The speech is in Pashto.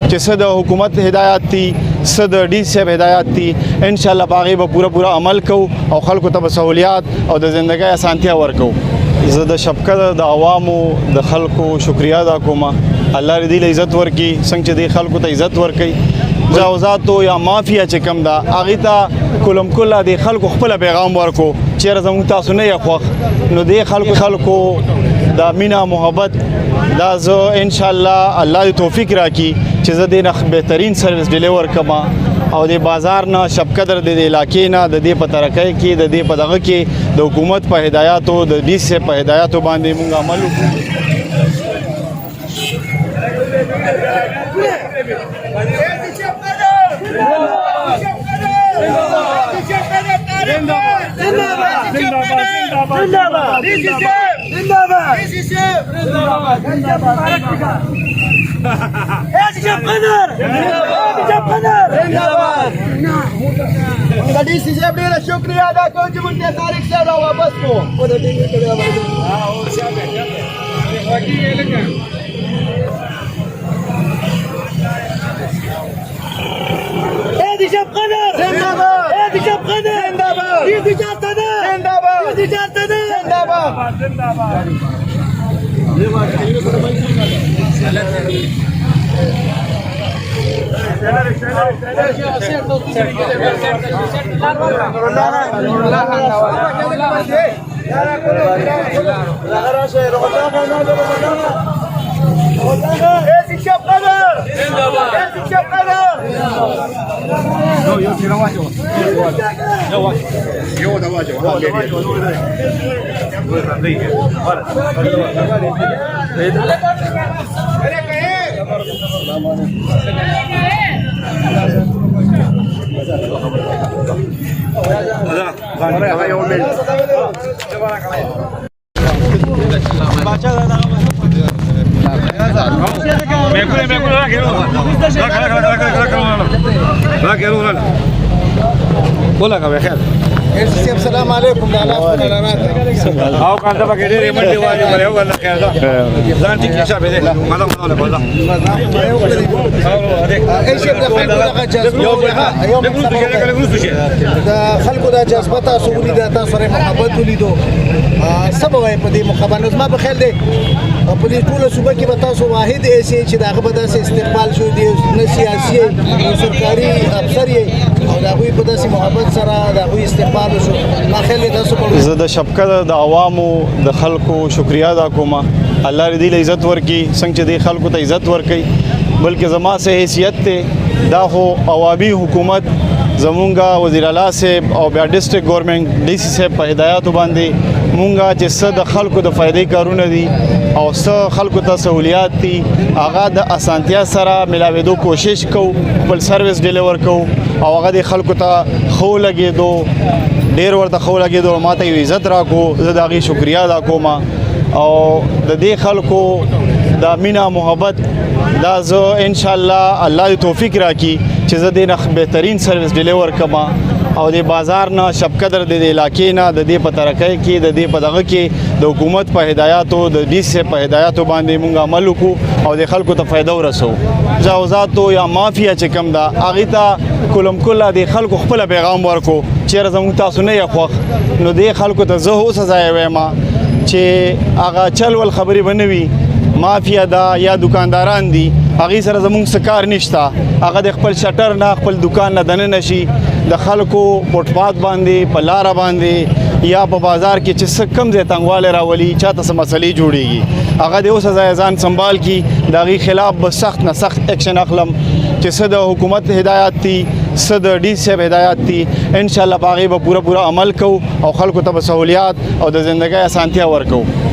چې څه د حکومت هدایت دي څه د ډي صاحب هدایت دي ان شاء الله باغې به پوره عمل کوو او خلکو ته به سہولیات او د ژوندۍ اسانتیا ورکوو. زه د شبکت د عوامو د خلکو شکریا ادا کوم. الله دې له عزت ورکړي څنګه چې دې خلکو ته عزت ورکړي. مجاوزاتو یا مافیا چې کم ده هغې ته کلم کله د خلکو خپله پیغام ورکو چېرې زموږ تاسو نه یې خوښ نو دې خلکو دا مینا محبت دا زه انشاءالله الله دې توفیق راکړي چې زه دې نه بهترین سروس ډیلیور کړم او د بازار نه شبقدر د علاقې نه د دې په ترقۍ کې د دې په دغه کې د حکومت په هدایاتو د ډي سي په هدایاتو باندې موږ عمل وکړو. शुक्रिया अदा करो कि मुझे तारीख से वापस को बोला का बखैर السلام عليكم او كان دبا كده يمدي واجي ولا ولا خير ځان ټیک حساب دې ما ولا ولا ايش يبدا خلکو دا خلکو دا جذبه تاسو ولید تاسو سره محبت ولیدو سبا وای په دې مخابنه ما په خیال دی په دې ټول صوبه کې به تاسو واحد ایسي چې داغه به داسې استقبال شو دی نه سیاسي او سرکاري افسر یې او داغوی په داسې محبت سره داغوی استقبال شو. ما خیال دی تاسو زه د شبکت د عوامو د خلکو شکریا ادا کوم. الله دې له عزت ورکړي څنګه چې دې خلکو ته عزت ورکړي بلکې زما سه حیثیت ته دا خو عوامي حکومت زمونږ وزیر اعلی صاحب او بیا ډسټرک ګورنمنت ډي سي صاحب په هدایاتو باندې مونږ چې څه د خلکو د فائدې کارونه دي او څه خلکو ته سہولیات دي هغه د اسانتیا سره ملاوېدو کوشش کوو خپل سروس ډیلیور کوو او هغه د خلکو ته خو لګېدو ډېر ورته خو لګېدو ماته یو عزت راکړو زه د هغې شکریا ادا کوم او د دې خلکو دا مینا محبت دا زه انشاءالله الله دې توفیق راکړي چې زه دې نه بهترین سروس ډیلیور کړم او د بازار نه شبقدر د علاقې نه د دې په ترقۍ کې د دې په دغه کې د حکومت په هدایاتو د ډي سي په هدایاتو باندې موږ عمل وکړو او د خلکو ته فایده ورسو. مجاوزاتو یا مافیا چې کم ده هغې ته کلم کله د خلکو خپله پیغام ورکو چېرې زموږ تاسو نه یې خوښ نو دې خلکو ته زه اوس ځای وایم چې هغه چل ول خبرې به نه وي مافیا ده یا دکانداران دي هغې سره زموږ څه کار نشته هغه د خپل شټر نه خپل دکان نه دننه شي د خلکو فوټپات باندې په لاره باندې یا په بازار کې چې څه کم ځای تنګوالی راولي چاته څه مسلې جوړېږي هغه د اوس ځای ځان سنبال کړي د هغې خلاف به سخت نه سخت ایکشن اخلم چې څه د حکومت هدایات دي څه د ډي صاحب هدایات دي انشاءالله په هغې به پوره عمل کوو او خلکو ته به سہولیات او د زندګۍ اسانتیا ورکوو.